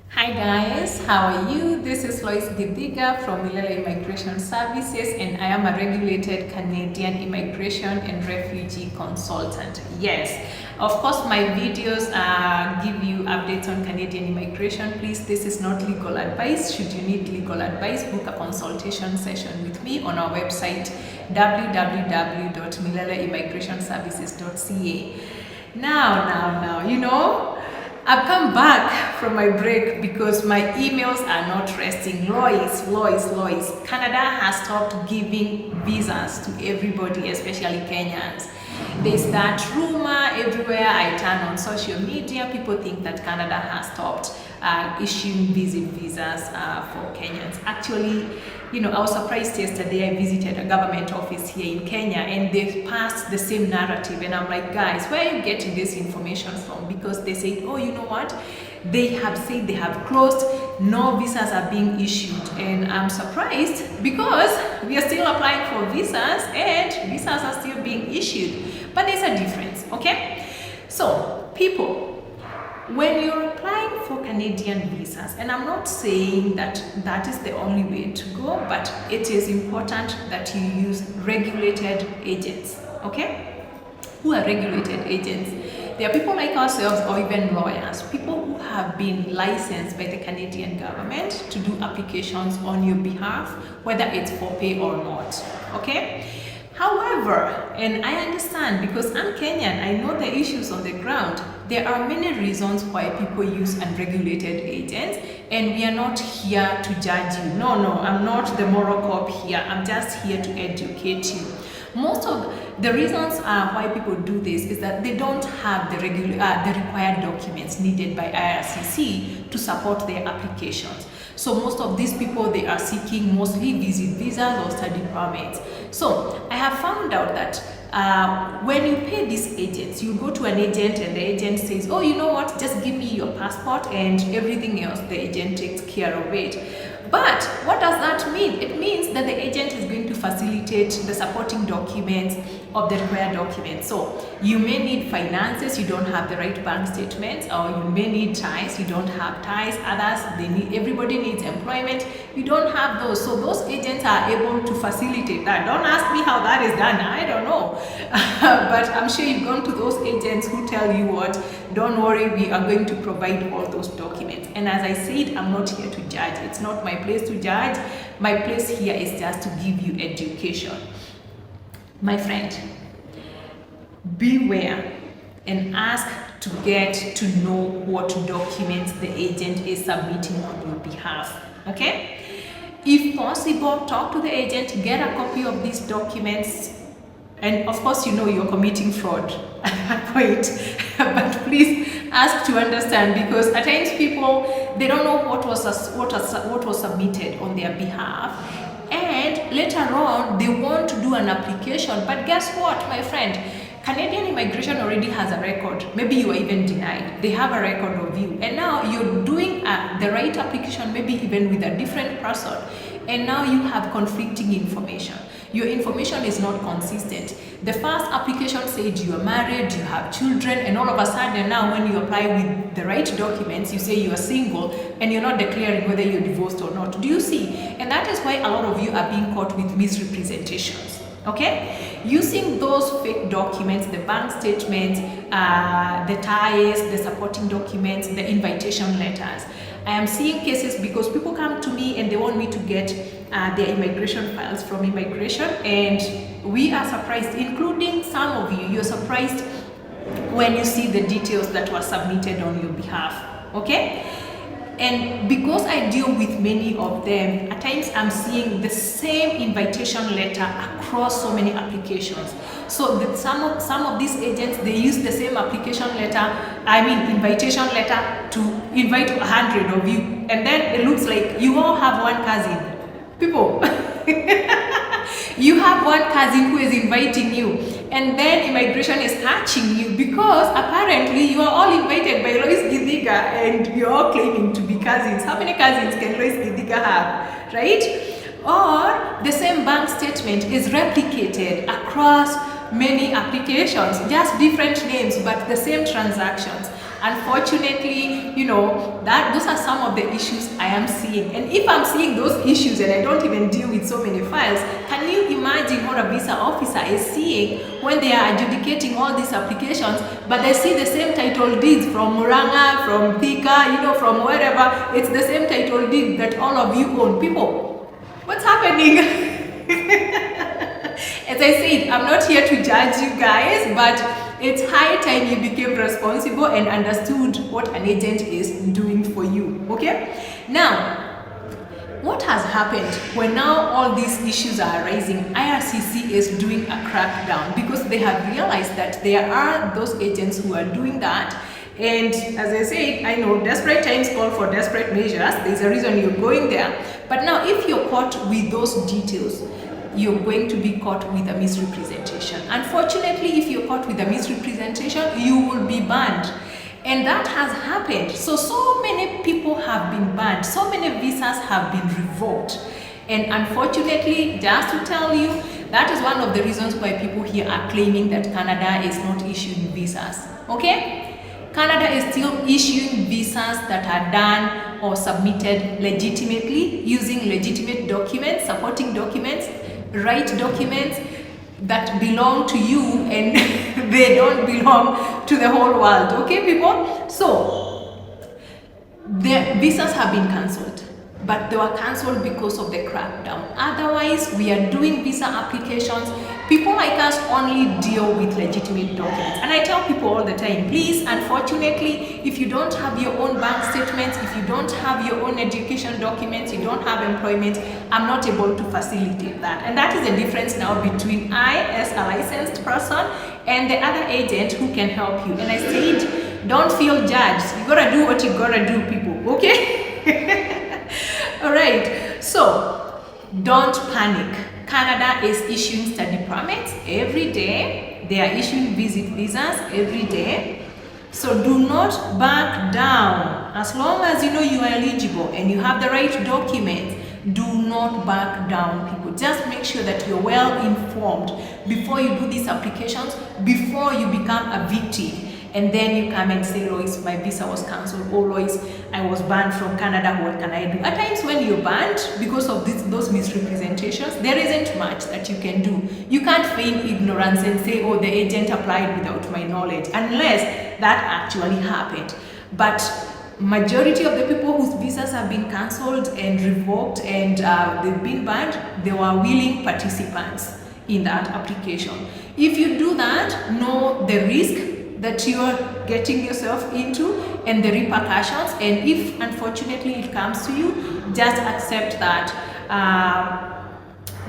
Hi guys, how are you? This is Lois Gidiga from Milele Immigration Services, and I am a regulated Canadian immigration and refugee consultant. Yes, of course my videos give you updates on Canadian immigration. Please, this is not legal advice. Should you need legal advice, book a consultation session with me on our website www.mileleimmigrationservices.ca. Now, I've come back from my break because my emails are not resting. Lois. Canada has stopped giving visas to everybody, especially Kenyans. There's that rumor everywhere I turn on social media. People think that Canada has stopped issuing visas for Kenyans. Actually, I was surprised yesterday. I visited a government office here in Kenya and they passed the same narrative. And I'm like, guys, where are you getting this information from? Because they said, oh, you know what? They have said they have closed, no visas are being issued. And I'm surprised because we are still applying for visas and visas are still being issued. But there's a difference, okay? So, people, when you're applying for Canadian visas, and I'm not saying that that is the only way to go, but it is important that you use regulated agents, okay? Who are regulated agents? There are people like ourselves or even lawyers, people who have been licensed by the Canadian government to do applications on your behalf, whether it's for pay or not, okay? However, and I understand because I'm Kenyan, I know the issues on the ground. There are many reasons why people use unregulated agents, and we are not here to judge you. No, I'm not the moral cop here. I'm just here to educate you. Most of the reasons why people do this is that they don't have the required documents needed by IRCC to support their applications. So most of these people, they are seeking mostly visit visas or study permits. So I have found out that when you pay these agents, you go to an agent and the agent says, oh, you know what, just give me your passport and everything else, the agent takes care of it. But what does that mean? It means that the agent is going to facilitate the supporting documents of the required documents. So you may need finances, you don't have the right bank statements, or you may need ties, you don't have ties. Others, everybody needs employment, you don't have those. So those agents are able to facilitate that. Don't ask me how that is done, I don't know. But I'm sure you've gone to those agents who tell you what, don't worry, we are going to provide all those documents. And as I said, I'm not here to judge. It's not my place to judge. My place here is just to give you education. My friend, beware and ask to get to know what documents the agent is submitting on your behalf, okay? If possible, talk to the agent, get a copy of these documents, and of course you're committing fraud at that point. But please ask to understand, because at times people, they don't know what was submitted on their behalf, and later on they want to do an application. But guess what, my friend? Canadian immigration already has a record. Maybe you are even denied. They have a record of you, and now you're doing the right application, maybe even with a different person, and now you have conflicting information. Your information is not consistent. The first application said you are married, you have children, and all of a sudden now when you apply with the right documents, you say you are single and you're not declaring whether you're divorced or not. Do you see? And that is why a lot of you are being caught with misrepresentations. Okay? Using those fake documents, the bank statements, the ties, the supporting documents, the invitation letters. I am seeing cases because people come to me and they want me to get their immigration files from immigration, and we are surprised, including some of you, you're surprised when you see the details that were submitted on your behalf, okay? And because I deal with many of them, at times I'm seeing the same invitation letter across so many applications. So that some of these agents, they use the same invitation letter to invite 100 of you, and then it looks like you all have one cousin. People, you have one cousin who is inviting you, and then immigration is catching you because apparently you are all invited by Lois Gidiga and you're all claiming to be cousins. How many cousins can Lois Gidiga have, right? Or the same bank statement is replicated across many applications, just different names but the same transactions. Unfortunately, you know, that those are some of the issues I am seeing. And if I'm seeing those issues and I don't even deal with so many files, can you imagine what a visa officer is seeing when they are adjudicating all these applications, but they see the same title deeds from Muranga, from Thika, you know, from wherever. It's the same title deed that all of you own. People, what's happening? As I said, I'm not here to judge you guys, but it's high time you became responsible and understood what an agent is doing for you, okay? Now, what has happened when now all these issues are arising? IRCC is doing a crackdown because they have realized that there are those agents who are doing that. And as I said, I know desperate times call for desperate measures. There's a reason you're going there. But now if you're caught with those details, you're going to be caught with a misrepresentation. Unfortunately, if you're caught with a misrepresentation, you will be banned. And that has happened. So many people have been banned. So many visas have been revoked. And unfortunately, just to tell you, that is one of the reasons why people here are claiming that Canada is not issuing visas. Okay? Canada is still issuing visas that are done or submitted legitimately, using legitimate documents, supporting documents, right documents that belong to you, and they don't belong to the whole world. Okay, people? So the visas have been cancelled, but they were cancelled because of the crackdown. Otherwise, we are doing visa applications. People like us only deal with legitimate documents. And I tell people all the time, please, unfortunately, if you don't have your own bank statements, if you don't have your own education documents, you don't have employment, I'm not able to facilitate that. And that is the difference now between I, as a licensed person, and the other agent who can help you. And I said, don't feel judged. You gotta do what you gotta do, people, okay? All right, so don't panic. Canada is issuing study permits every day. They are issuing visit visas every day. So do not back down. As long as you know you are eligible and you have the right documents, do not back down, people. Just make sure that you're well informed before you do these applications, before you become a victim. And then you come and say, Lois, my visa was cancelled. Oh, Lois, I was banned from Canada. What can I do? At times when you're banned because of those misrepresentations, there isn't much that you can do. You can't feign ignorance and say, oh, the agent applied without my knowledge, unless that actually happened. But majority of the people whose visas have been cancelled and revoked and they've been banned, they were willing participants in that application. If you do that, know the risk that you are getting yourself into and the repercussions, and if unfortunately it comes to you, just accept that.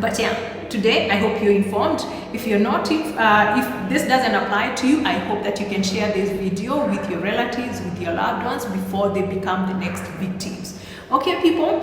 But yeah, today I hope you're informed. If you're not, if this doesn't apply to you, I hope that you can share this video with your relatives, with your loved ones before they become the next victims. Okay, people,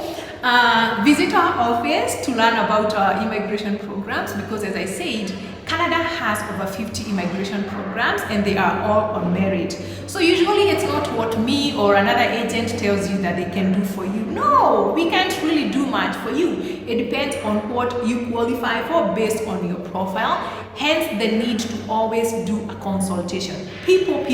visit our office to learn about our immigration programs, because as I said, Canada has over 50 immigration programs and they are all on merit. So usually it's not what me or another agent tells you that they can do for you. No, we can't really do much for you. It depends on what you qualify for based on your profile. Hence the need to always do a consultation. People,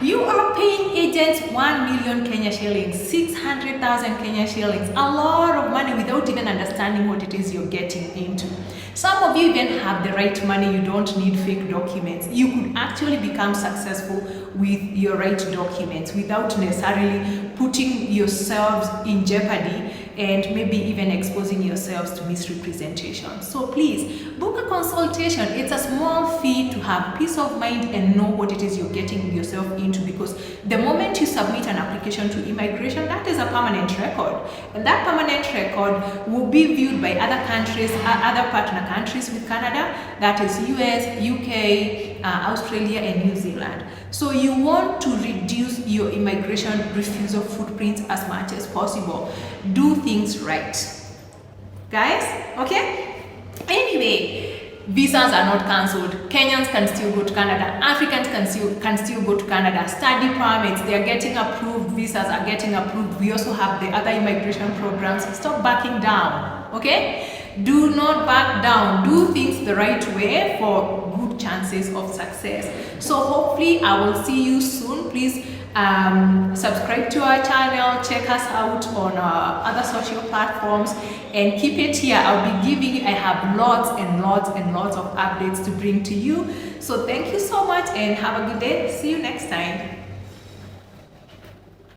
you are paying agents 1 million Kenya shillings, 600,000 Kenya shillings, a lot of money without even understanding what it is you're getting into. Some of you even have the right money, you don't need fake documents. You could actually become successful with your right documents without necessarily putting yourselves in jeopardy and maybe even exposing yourselves to misrepresentation. So please, book a consultation. It's a small fee to have peace of mind and know what it is you're getting yourself into, because the moment you submit an application to immigration, that is a permanent record. And that permanent record will be viewed by other countries, other partner countries with Canada, that is US, UK, Australia, and New Zealand. So you want to reduce your immigration refusal footprint as much as possible. Do things right, guys, okay? Anyway, visas are not cancelled. Kenyans can still go to Canada. Africans can still go to Canada. Study permits, they are getting approved. Visas are getting approved. We also have the other immigration programs. Stop backing down, okay? Do not back down. Do things the right way for good chances of success. So hopefully I will see you soon. Please subscribe to our channel, check us out on other social platforms, and keep it here. I'll be giving, I have lots and lots and lots of updates to bring to you. So thank you so much and have a good day. See you next time.